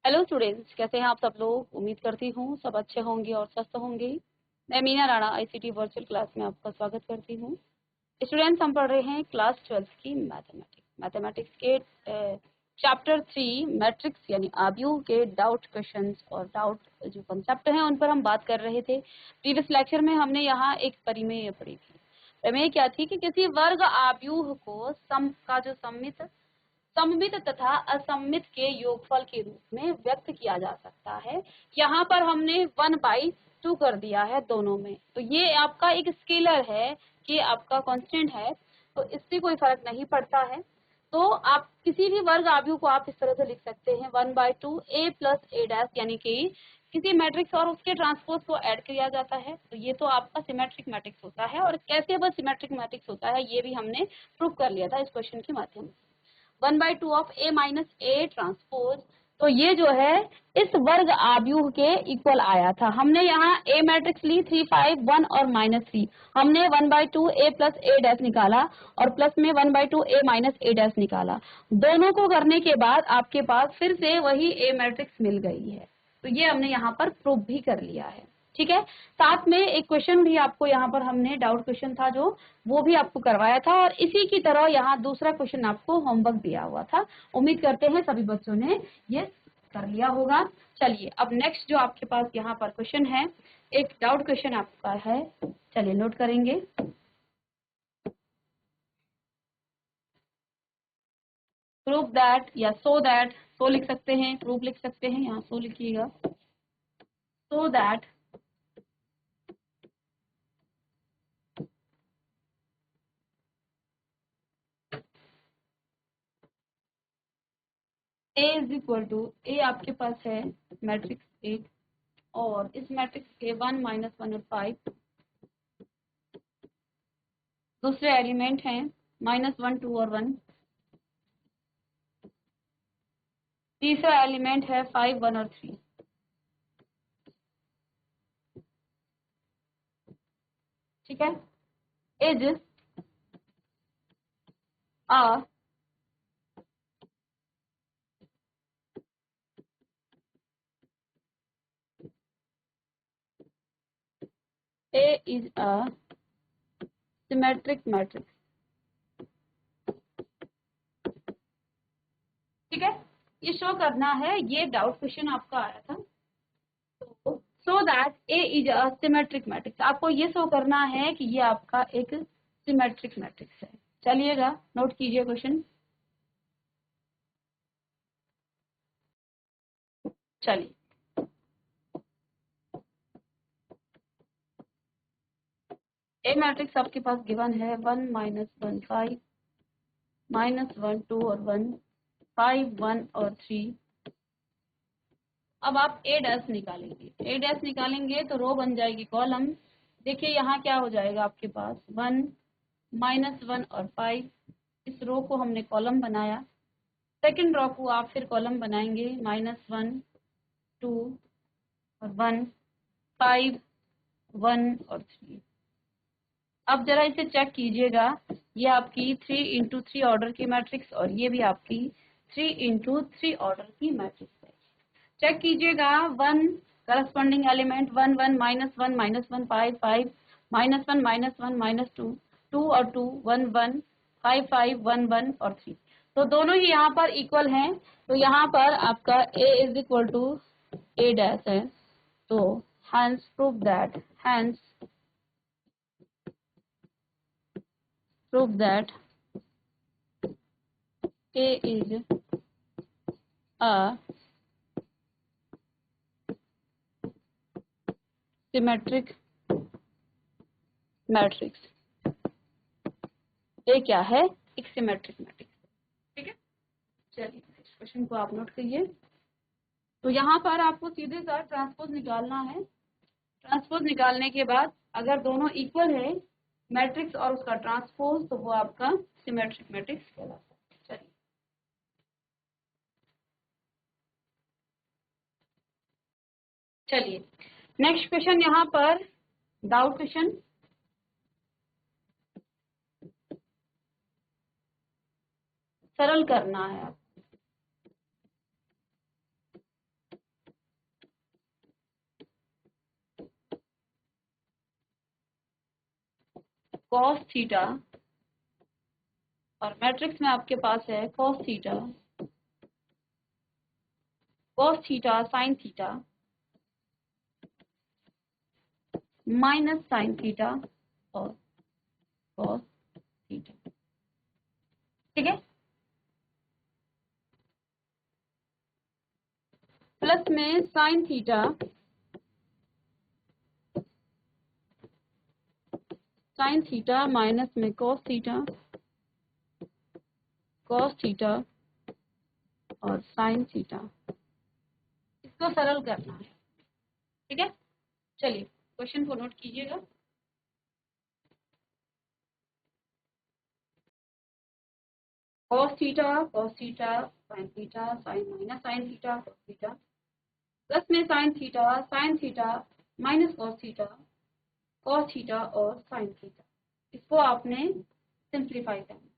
Hello students, कैसे हैं आप सब लोग। उम्मीद करती हूँ सब अच्छे होंगे और स्वस्थ होंगे। मैं Meena Rana ICT virtual class में आपका स्वागत करती हूँ। स्टूडेंट्स, हम पढ़ रहे हैं क्लास 12 की मैथमेटिक्स के चैप्टर 3 मैट्रिक्स यानी आव्यूह के डाउट क्वेश्चंस और डाउट जो कंसेप्ट हैं उन पर हम बात कर रहे थे। प्रीवियस लेक्चर में हमने यहाँ एक परिमेय पढ़ी थी। प्रमेय क्या थी कि किसी वर्ग आव्यूह को सम का जो सममित तथा असममित के योगफल के रूप में व्यक्त किया जा सकता है। यहाँ पर हमने 1/2 कर दिया है दोनों में, तो ये आपका एक स्केलर है कि आपका कांस्टेंट है, तो इससे कोई फर्क नहीं पड़ता है। तो आप किसी भी वर्ग आव्यूह को आप इस तरह से लिख सकते हैं 1/2 a प्लस a डैश, यानी कि किसी मैट्रिक्स और उसके ट्रांसपोज को ऐड किया जाता है, तो ये तो आपका सिमेट्रिक मैट्रिक्स होता है। और कैसे वह सिमेट्रिक मैट्रिक्स होता है ये भी हमने प्रूव कर लिया था इस क्वेश्चन के माध्यम से। 1/2 of a minus A transpose, तो ये जो है इस वर्ग आव्यूह के इक्वल आया था। हमने यहाँ a मैट्रिक्स ली 3 5 1 और -3, हमने 1/2 a प्लस a डैश निकाला और प्लस में 1/2 a माइनस a डैश निकाला। दोनों को करने के बाद आपके पास फिर से वही a मैट्रिक्स मिल गई है, तो ये हमने यहाँ पर प्रूव भी कर लिया है। ठीक है, साथ में एक क्वेश्चन भी आपको यहाँ पर हमने डाउट क्वेश्चन था जो वो भी आपको करवाया था, और इसी की तरह यहाँ दूसरा क्वेश्चन आपको होमवर्क दिया हुआ था। उम्मीद करते हैं सभी बच्चों ने ये कर लिया होगा। चलिए, अब नेक्स्ट जो आपके पास यहाँ पर क्वेश्चन है, एक डाउट क्वेश्चन आपका है, चलिए नोट करेंगे। प्रूव दैट या सो दैट, सो लिख सकते हैं, प्रूव लिख सकते हैं, यहाँ सो लिखिएगा। So that A is equal to, A आपके पास है मैट्रिक्स A, और इस मैट्रिक्स के 1 -1 और 5 दूसरे एलिमेंट हैं, -1 2 और 1, तीसरा एलिमेंट है 5 1 और 3। ठीक है, is a A is a symmetric matrix। ठीक है, ये शो करना है, ये डाउट क्वेश्चन आपका आया था। तो सो that A is a symmetric matrix, आपको ये शो करना है कि ये आपका एक सिमेट्रिक मैट्रिक्स है। चलिएगा, नोट कीजिए क्वेश्चन। चलिए, ए मैट्रिक्स आपके पास गिवन है 1 -1 5 -1 2 और 1 5 1 और 3। अब आप ए डैश निकालेंगे, ए डैश निकालेंगे तो रो बन जाएगी कॉलम। देखिए यहाँ क्या हो जाएगा आपके पास 1 -1 और 5, इस रो को हमने कॉलम बनाया। सेकंड रो को आप फिर कॉलम बनाएंगे, -1 2 और 1 5 1 और 3। अब जरा इसे चेक कीजिएगा, ये आपकी 3 × 3 ऑर्डर की मैट्रिक्स और ये भी आपकी 3 × 3 ऑर्डर की मैट्रिक्स है। चेक कीजिएगा, 1 करस्पॉन्डिंग एलिमेंट 1 1 -1 -1 5 5 -1 -1 -2 2 और 2 1 1 5 5 1 1 और 3, तो दोनों ही यहाँ पर इक्वल हैं। तो यहाँ पर आपका A is equal to A dash है, तो hence prove that A is a symmetric matrix. ये क्या है, एक सिमेट्रिक मैट्रिक्स। ठीक है, चलिए इस क्वेश्चन को आप नोट करिए। तो यहाँ पर आपको सीधे सा ट्रांसपोज निकालना है। ट्रांसपोज निकालने के बाद अगर दोनों इक्वल है, मैट्रिक्स और उसका ट्रांसपोज, तो वो आपका सिमेट्रिक मैट्रिक्स कहलाता है। चलिए, चलिए नेक्स्ट क्वेश्चन यहाँ पर डाउट क्वेश्चन। सरल करना है आप। कॉस थीटा, और मैट्रिक्स में आपके पास है cos theta sine theta minus sine theta और कॉस थीटा। ठीक है, प्लस में साइन थीटा माइनस में कॉस थीटा और साइन थीटा। इसको सरल करना है। ठीक है, चलिए क्वेश्चन को नोट कीजिएगा। cos theta sin theta sin minus sin theta cos theta, plus में sin theta minus cos theta और sin थीटा। इसको आपने सिंप्लीफाई करना।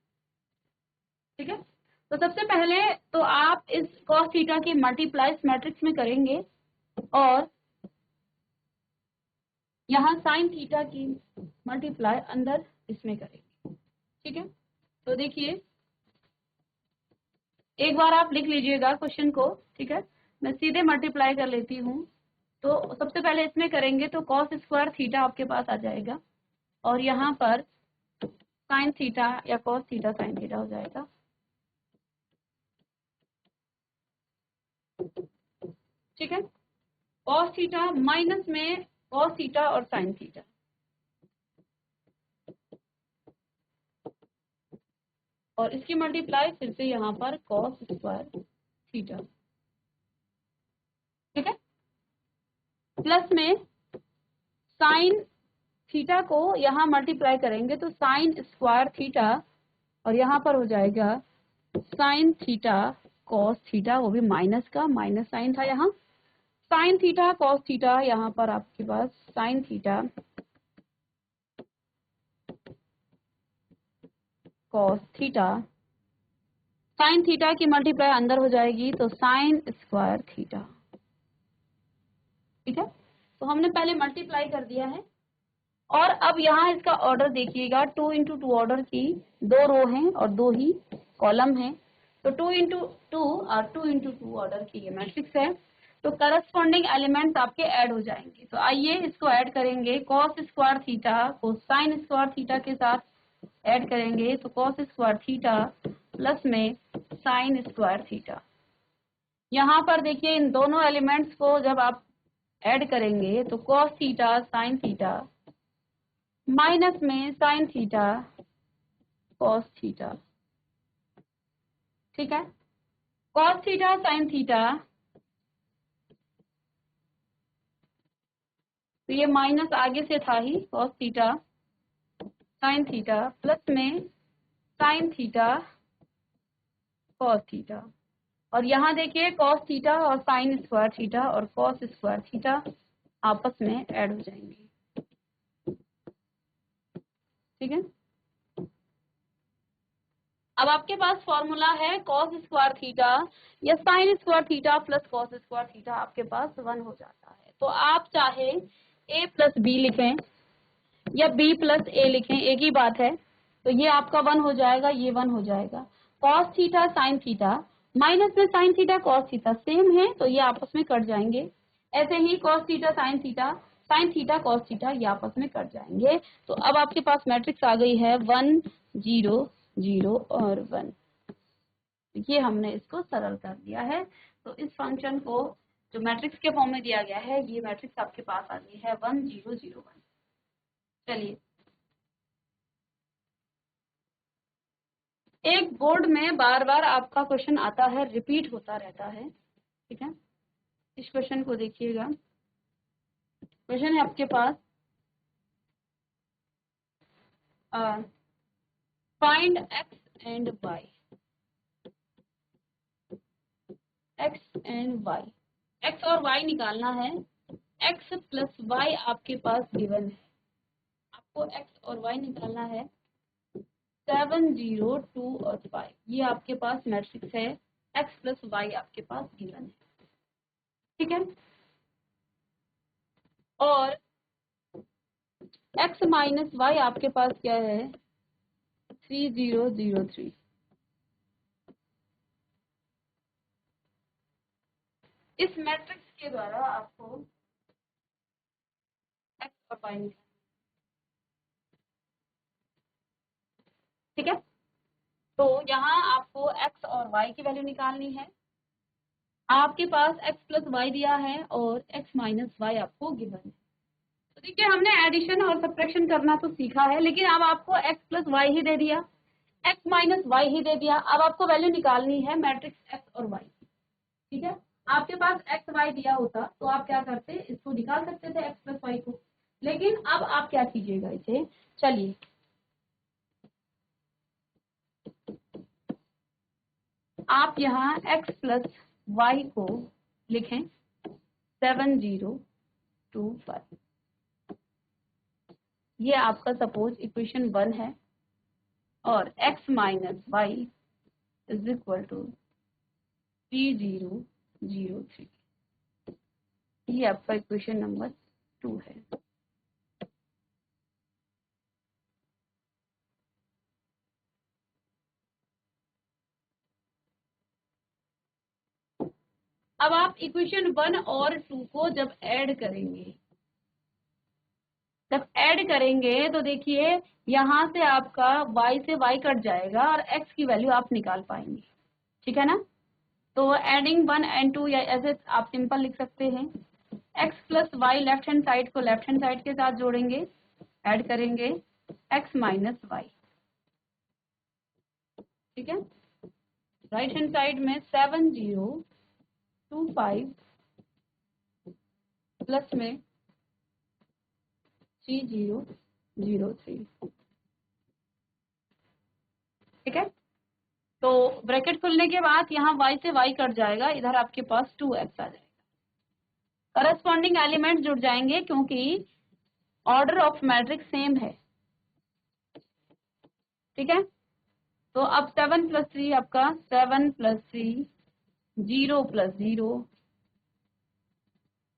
ठीक है, तो सबसे पहले तो आप इस cos थीटा की मल्टीप्लाई इस मैट्रिक्स में करेंगे और यहाँ sin थीटा की मल्टीप्लाई अंदर इसमें करेंगे। ठीक है, तो देखिए एक बार आप लिख लीजिएगा क्वेश्चन को। ठीक है, मैं सीधे मल्टीप्लाई कर लेती हूँ। तो सबसे पहले इसमें करेंगे तो कॉस स्क्वायर थीटा आपके पास आ जाएगा और यहाँ पर साइन थीटा या कॉस थीटा साइन थीटा हो जाएगा। ठीक है, कॉस थीटा माइनस में कॉस थीटा और साइन थीटा, और इसकी मल्टीप्लाई फिर से यहाँ पर कॉस स्क्वायर थीटा। ठीक है, प्लस में साइन थीटा को यहाँ मल्टीप्लाई करेंगे तो साइन स्क्वायर थीटा और यहाँ पर हो जाएगा साइन थीटा कॉस थीटा, वो भी माइनस का, माइनस साइन था यहाँ, साइन थीटा कॉस थीटा, यहाँ पर आपके पास sine theta cos theta, sine theta की मल्टीप्लाई अंदर हो जाएगी तो साइन स्क्वायर थीटा। ठीक है, तो हमने पहले मल्टीप्लाई कर दिया है और अब यहाँ इसका ऑर्डर देखिएगा, 2 into 2 ऑर्डर की 2 रो हैं और 2 ही कॉलम हैं, तो 2 into 2 और 2 into 2 ऑर्डर की ये मैट्रिक्स है। तो करस्पॉन्डिंग एलिमेंट्स आपके ऐड हो जाएंगे। तो आइए इसको ऐड करेंगे, कॉस स्क्वायर थीटा को साइन स्क्वायर थीटा के साथ ऐड करेंगे तो कॉस स्क्वायर थीटा प्लस में साइन स्क्वायर थीटा। यहाँ पर देखिए इन दोनों एलिमेंट्स को जब आप ऐड करेंगे तो cos theta sine theta minus में साइन थीटा कॉस थीटा। ठीक है, कॉस थीटा साइन थीटा, तो ये माइनस आगे से था ही, cos theta sine theta plus में साइन थीटा कॉस थीटा, और यहाँ देखिए कॉस थीटा और साइन स्क्वायर थीटा और कॉस स्क्वायर थीटा आपस में ऐड हो जाएंगे। ठीक है, अब आपके पास फॉर्मूला है कॉस स्क्वायर थीटा या sine square theta plus cos square theta आपके पास 1 हो जाता है। तो आप चाहे a प्लस बी लिखें या b प्लस a लिखें, एक ही बात है। तो ये आपका 1 हो जाएगा, ये 1 हो जाएगा। Cos theta sine theta minus में sine theta cos theta same है, तो ये आपस में कट जाएंगे। ऐसे ही cos theta sine theta cos theta ये आपस में कट जाएंगे। तो अब आपके पास मैट्रिक्स आ गई है 1 0 0 और 1। ये हमने इसको सरल कर दिया है। तो इस फंक्शन को जो मैट्रिक्स के फॉर्म में दिया गया है, ये मैट्रिक्स आपके पास आ गई है 1 0 0 1। चलिए, एक बोर्ड में बार बार आपका क्वेश्चन आता है, रिपीट होता रहता है। ठीक है, इस क्वेश्चन को देखिएगा। क्वेश्चन है आपके पास find x and y, x और वाई निकालना है। एक्स प्लस वाई आपके पास गिवन है, आपको एक्स और वाई निकालना है। 7 0 2 और 5 ये आपके पास मैट्रिक्स है, एक्स प्लस वाई आपके पास गिवन है। ठीक है, और x माइनस वाई आपके पास क्या है 3003। इस मैट्रिक्स के द्वारा आपको x और y निकालना, ठीक है। तो यहाँ आपको x और y की वैल्यू निकालनी है। आपके पास x प्लस वाई दिया है और x माइनस वाई आपको गिवन है। तो देखिए हमने एडिशन और सब्ट्रैक्शन करना तो सीखा है, लेकिन अब आपको x प्लस वाई ही दे दिया, x माइनस वाई ही दे दिया। अब आपको वैल्यू निकालनी है मैट्रिक्स x और y, ठीक है। आपके पास x y दिया होता तो आप क्या करते, इसको निकाल सकते थे x प्लस वाई को, लेकिन अब आप क्या कीजिएगा इसे, चलिए आप यहाँ x प्लस वाई को लिखें 7025। ये आपका सपोज इक्वेशन 1 है और x minus y is equal to 3003। ये आपका इक्वेशन नंबर 2 है। अब आप इक्वेशन 1 और 2 को जब ऐड करेंगे, तो देखिए यहाँ से आपका y से y कट जाएगा और x की वैल्यू आप निकाल पाएंगे, ठीक है ना। तो एडिंग 1 एंड 2 या ऐसे आप सिंपल लिख सकते हैं। x plus y left hand side को लेफ्ट हैंड साइड के साथ जोड़ेंगे, ऐड करेंगे x माइनस वाई, ठीक है। राइट हैंड साइड में 7025 प्लस में 3003, ठीक है। तो ब्रैकेट खुलने के बाद यहाँ y से y कट जाएगा, इधर आपके पास 2x आ जाएगा। करस्पॉन्डिंग एलिमेंट जुड़ जाएंगे क्योंकि ऑर्डर ऑफ मैट्रिक्स सेम है, ठीक है। तो अब 7 प्लस 3 आपका 7 प्लस 3 0 प्लस 0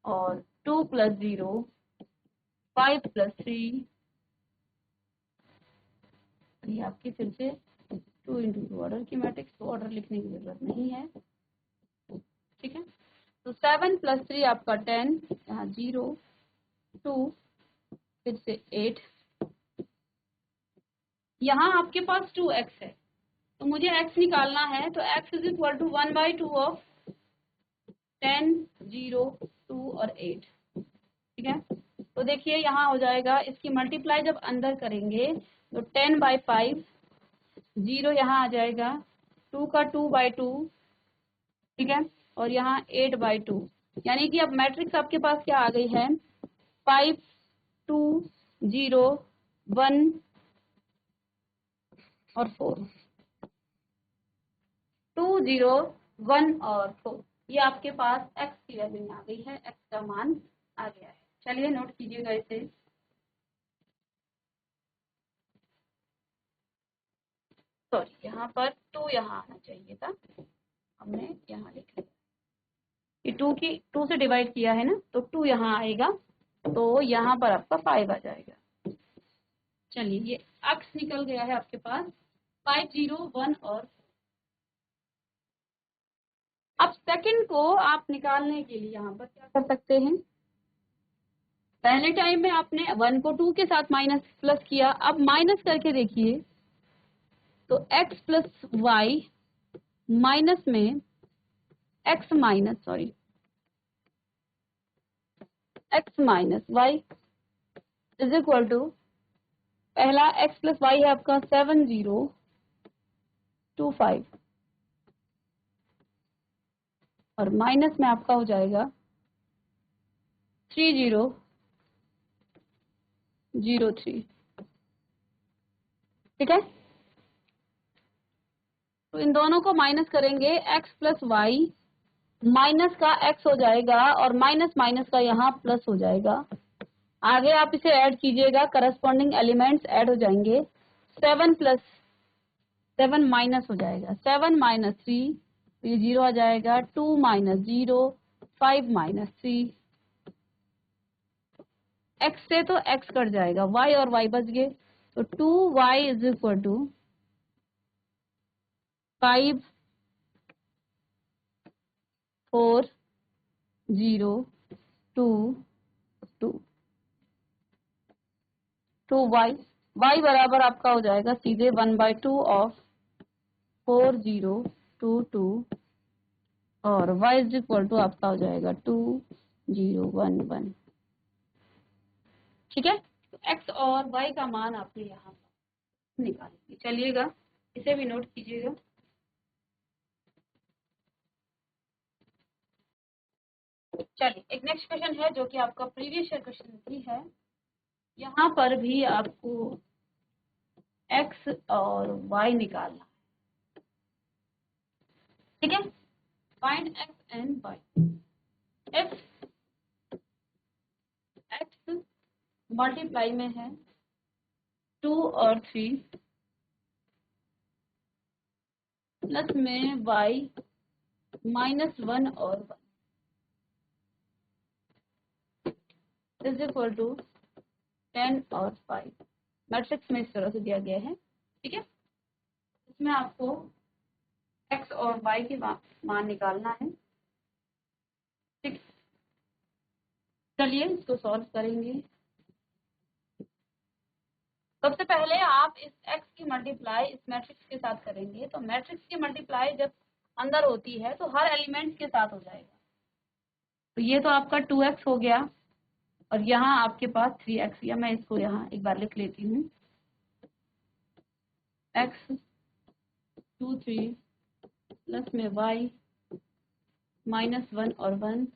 और 2 प्लस 0 5 प्लस 3, ये आपकी फिर से 2 इंटू 2 ऑर्डर की मैट्रिक्स, तो ऑर्डर लिखने की जरूरत नहीं है, ठीक है। तो 7 प्लस 3 आपका 10, यहाँ 0 2 फिर से 8, यहाँ आपके पास 2x है तो मुझे x निकालना है, तो x is equal to 1/2 of 10 0 2 और 8, ठीक है। तो देखिए यहाँ हो जाएगा, इसकी मल्टीप्लाई जब अंदर करेंगे तो 10/5, 0 यहाँ आ जाएगा, 2 का 2/2, ठीक है, और यहाँ 8/2, यानी कि अब मैट्रिक्स आपके पास क्या आ गई है 5 2 0 1 और 4, 2 0 1 और 4, ये आपके पास x की वैल्यू आ गई है, x का मान आ गया है। चलिए नोट कीजिएगा इसे। सॉरी यहाँ पर 2 यहाँ आना चाहिए था, हमने यहाँ लिख लिया, ये 2 से डिवाइड किया है ना, तो 2 यहाँ आएगा, तो यहाँ पर आपका 5 आ जाएगा। चलिए ये x निकल गया है आपके पास 5 0 1 और, अब सेकंड को आप निकालने के लिए यहाँ पर क्या कर सकते हैं, पहले टाइम में आपने 1 को 2 के साथ माइनस प्लस किया, अब माइनस करके देखिए तो x प्लस वाई माइनस में x minus y is equal to, पहला x प्लस वाई है आपका 7025 और माइनस में आपका हो जाएगा 3003, ठीक है। तो इन दोनों को माइनस करेंगे, x प्लस वाई माइनस का x हो जाएगा और माइनस माइनस का यहाँ प्लस हो जाएगा। आगे आप इसे ऐड कीजिएगा, करस्पॉन्डिंग एलिमेंट्स ऐड हो जाएंगे, 7 प्लस 7 माइनस हो जाएगा, 7 माइनस 3, तो ये 0 आ जाएगा, 2 माइनस 0 5 माइनस 3, x से तो x कट जाएगा, y और y बच गए, तो 2y इज इक्वल टू 5 4 0 2 2, तो y बराबर आपका हो जाएगा सीधे 1/2 ऑफ 4 0 2 2, और y इज इक्वल टू आपका हो जाएगा 2 0 1 1। ठीक है, तो x और y का मान आपने यहाँ पर निकालेंगे। चलिएगा, इसे भी नोट कीजिएगा। चलिए, एक नेक्स्ट क्वेश्चन है जो कि आपका प्रीवियस ईयर क्वेश्चन भी है। यहाँ पर भी आपको x और y निकालना, ठीक है। Find x and y। if x multiply में है 2 और 3 प्लस में y -1 और 1 इज इक्वल टू 10 और 5। मैट्रिक्स में इस तरह से दिया गया है, ठीक है। इसमें आपको x और y के मान निकालना है, ठीक। चलिए इसको सॉल्व करेंगे। सबसे पहले आप इस x की मल्टीप्लाई इस मैट्रिक्स के साथ करेंगे, तो मैट्रिक्स की मल्टीप्लाई जब अंदर होती है तो हर एलिमेंट के साथ हो जाएगा। तो ये तो आपका 2x हो गया, और यहाँ आपके पास 3x, या मैं इसको यहाँ एक बार लिख लेती हूँ, x 2 3 प्लस में y -1 और 1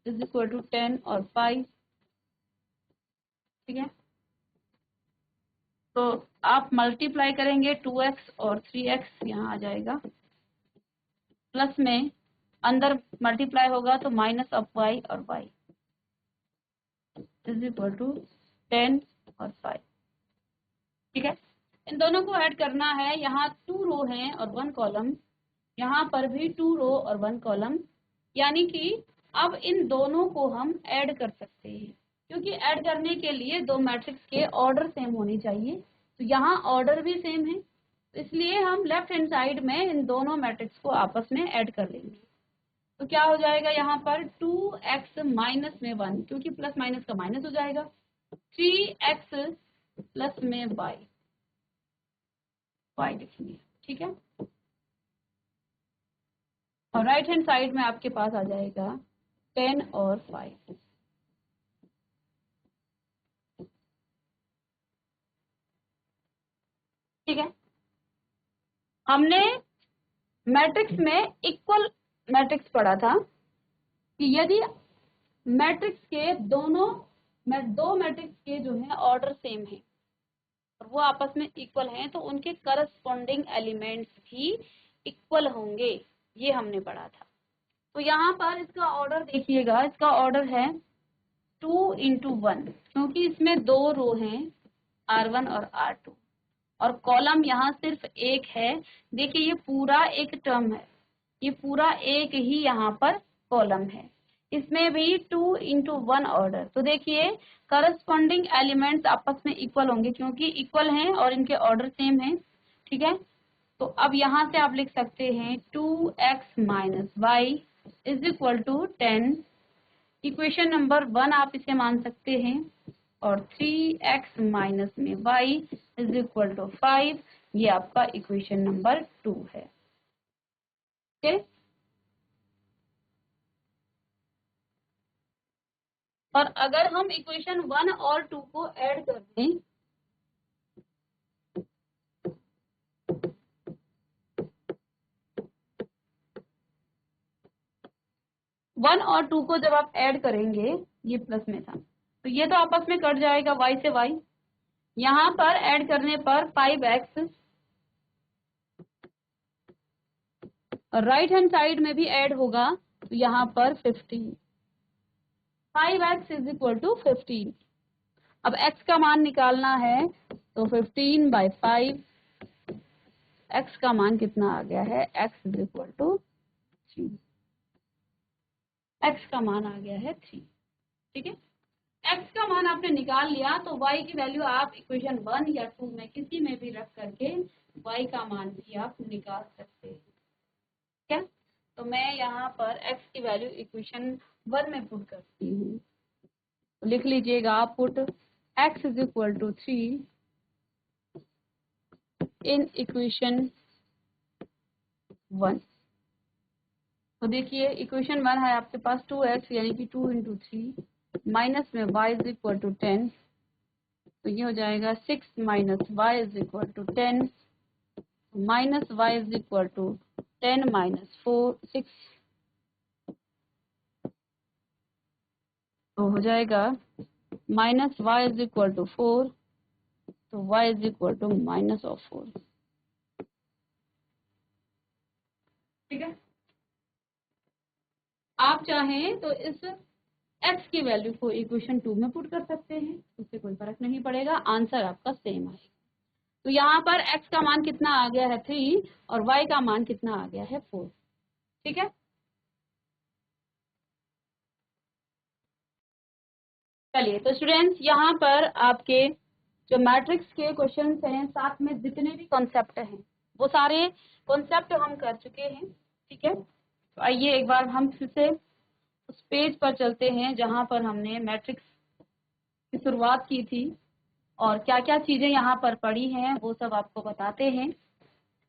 इज इक्वल टू 10 और 5, ठीक है। तो आप मल्टीप्लाई करेंगे 2x और 3x यहाँ आ जाएगा, प्लस में अंदर मल्टीप्लाई होगा तो माइनस ऑफ y और y इज इक्वल टू 10 और 5, ठीक है। इन दोनों को ऐड करना है। यहाँ 2 रो हैं और 1 कॉलम, यहाँ पर भी 2 रो और 1 कॉलम, यानी कि अब इन दोनों को हम ऐड कर सकते हैं, क्योंकि ऐड करने के लिए दो मैट्रिक्स के ऑर्डर सेम होनी चाहिए। तो यहाँ ऑर्डर भी सेम है, इसलिए हम लेफ्ट हैंड साइड में इन दोनों मैट्रिक्स को आपस में ऐड कर लेंगे। तो क्या हो जाएगा यहाँ पर 2x माइनस में 1, क्योंकि प्लस माइनस का माइनस हो जाएगा, 3x प्लस में y लिखेंगे, ठीक है। और राइट हैंड साइड में आपके पास आ जाएगा 10 और 5, ठीक है। हमने मैट्रिक्स में इक्वल मैट्रिक्स पढ़ा था कि यदि मैट्रिक्स के दो मैट्रिक्स के जो है ऑर्डर सेम है और वो आपस में इक्वल हैं, तो उनके करस्पॉन्डिंग एलिमेंट्स भी इक्वल होंगे, ये हमने पढ़ा था। तो यहाँ पर इसका ऑर्डर देखिएगा, इसका ऑर्डर है 2 into 1, क्योंकि इसमें 2 रो हैं R1 और R2, और कॉलम यहाँ सिर्फ एक है। देखिए ये पूरा एक टर्म है, ये पूरा एक ही यहाँ पर कॉलम है, इसमें भी 2 into 1 ऑर्डर। तो देखिए करस्पॉन्डिंग एलिमेंट्स आपस में इक्वल होंगे, क्योंकि इक्वल हैं और इनके ऑर्डर सेम है, ठीक है। तो अब यहाँ से आप लिख सकते हैं 2x minus y is equal to 10, equation number 1 आप इसे मान सकते हैं, और 3x माइनस में y इज इक्वल टू 5, ये आपका इक्वेशन नंबर 2 है, ठीक। और अगर हम इक्वेशन 1 और 2 को ऐड कर दें, वन और 2 को जब आप ऐड करेंगे, ये प्लस में था तो ये तो आपस में कट जाएगा y से y, यहाँ पर ऐड करने पर 5x, और राइट हैंड साइड में भी ऐड होगा तो यहाँ पर 15, 5x इज इक्वल टू 15। अब x का मान निकालना है, तो 15/5, x का मान कितना आ गया है, x is equal to 3, x का मान आ गया है 3, ठीक है। x का का मान आपने निकाल लिया तो y की वैल्यू आप इक्वेशन 1 या 2 में किसी में भी रख करके y का मान भी आप निकाल सकते हैं। क्या? तो मैं यहाँ पर x की वैल्यू इक्वेशन 1 में पुट करती हूँ। तो लिख लीजिएगा आप put x is equal to 3 in equation 1। तो देखिए इक्वेशन 1 है आपके पास 2x यानी कि 2 इंटू 3 माइनस में y इज इक्वल टू 10, तो ये हो जाएगा 6 minus y is equal to 10 minus y is equal to 10 minus 6, तो हो जाएगा minus y is equal to 4, तो y is equal to minus of 4। ठीक है, आप चाहें तो इस x की वैल्यू को इक्वेशन 2 में पुट कर सकते हैं, उससे कोई फर्क नहीं पड़ेगा, आंसर आपका सेम आएगा। तो यहाँ पर x का मान कितना आ गया है 3 और y का मान कितना आ गया है 4। ठीक है, चलिए तो स्टूडेंट्स यहाँ पर आपके जो मैट्रिक्स के क्वेश्चंस हैं साथ में जितने भी कॉन्सेप्ट हैं वो सारे कॉन्सेप्ट हम कर चुके हैं। ठीक है, तो आइए एक बार हम फिर से उस पेज पर चलते हैं जहाँ पर हमने मैट्रिक्स की शुरुआत की थी और क्या क्या चीजें यहाँ पर पड़ी हैं वो सब आपको बताते हैं।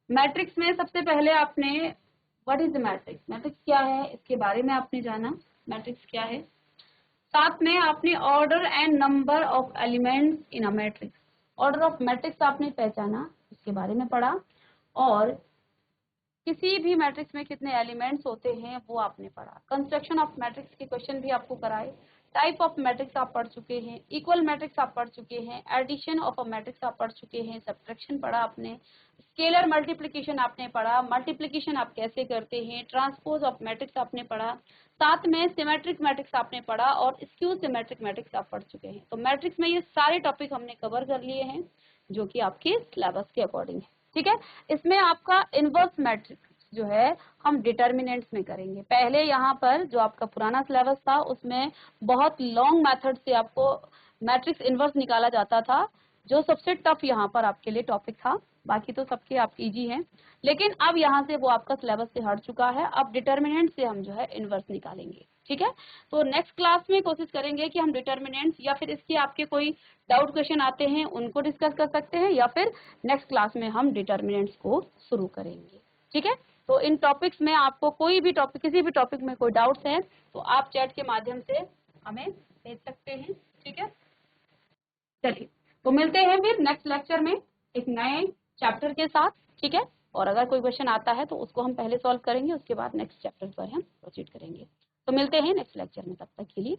मैट्रिक्स में सबसे पहले आपने what is the matrix, matrix क्या है इसके बारे में आपने जाना, मैट्रिक्स क्या है। साथ में आपने order and number of elements in a matrix, order of matrix आपने पहचाना, इसके बारे में पढ़ा, और किसी भी मैट्रिक्स में कितने एलिमेंट्स होते हैं वो आपने पढ़ा। कंस्ट्रक्शन ऑफ मैट्रिक्स के क्वेश्चन भी आपको कराए, टाइप ऑफ मैट्रिक्स आप पढ़ चुके हैं, इक्वल मैट्रिक्स आप पढ़ चुके हैं, एडिशन ऑफ अ मैट्रिक्स आप पढ़ चुके हैं, सब्ट्रैक्शन पढ़ा आपने, स्केलर मल्टीप्लिकेशन आपने पढ़ा, मल्टीप्लिकेशन आप कैसे करते हैं, ट्रांसपोज ऑफ मैट्रिक्स आपने पढ़ा, साथ में सिमेट्रिक मैट्रिक्स आपने पढ़ा और स्क्यू सिमेट्रिक मैट्रिक्स आप पढ़ चुके हैं। तो मैट्रिक्स में ये सारे टॉपिक हमने कवर कर लिए हैं जो कि आपके सिलेबस के अकॉर्डिंग है। ठीक है, इसमें आपका इनवर्स मैट्रिक्स जो है हम डिटर्मिनेंट्स में करेंगे। पहले यहाँ पर जो आपका पुराना सिलेबस था उसमें बहुत लॉन्ग मेथड से आपको मैट्रिक्स इनवर्स निकाला जाता था, जो सबसे टफ यहाँ पर आपके लिए टॉपिक था, बाकी तो सबके आप इजी हैं। लेकिन अब यहाँ से वो आपका सिलेबस से हट चुका है, अब डिटर्मिनेंट से हम जो है इनवर्स निकालेंगे। ठीक है, तो नेक्स्ट क्लास में कोशिश करेंगे कि हम डिटर्मिनेंट्स या फिर इसके आपके कोई डाउट क्वेश्चन आते हैं उनको डिस्कस कर सकते हैं, या फिर नेक्स्ट क्लास में हम डिटर्मिनेंट्स को शुरू करेंगे। ठीक है, तो इन टॉपिक्स में आपको कोई भी टॉपिक, किसी भी टॉपिक में कोई डाउट्स हैं तो आप चैट के माध्यम से हमें भेज सकते हैं। ठीक है, चलिए तो मिलते हैं फिर नेक्स्ट लेक्चर में एक नए चैप्टर के साथ। ठीक है, और अगर कोई क्वेश्चन आता है तो उसको हम पहले सॉल्व करेंगे, उसके बाद नेक्स्ट चैप्टर पर हम प्रोसीड करेंगे। तो मिलते हैं नेक्स्ट लेक्चर में, तब तक के लिए।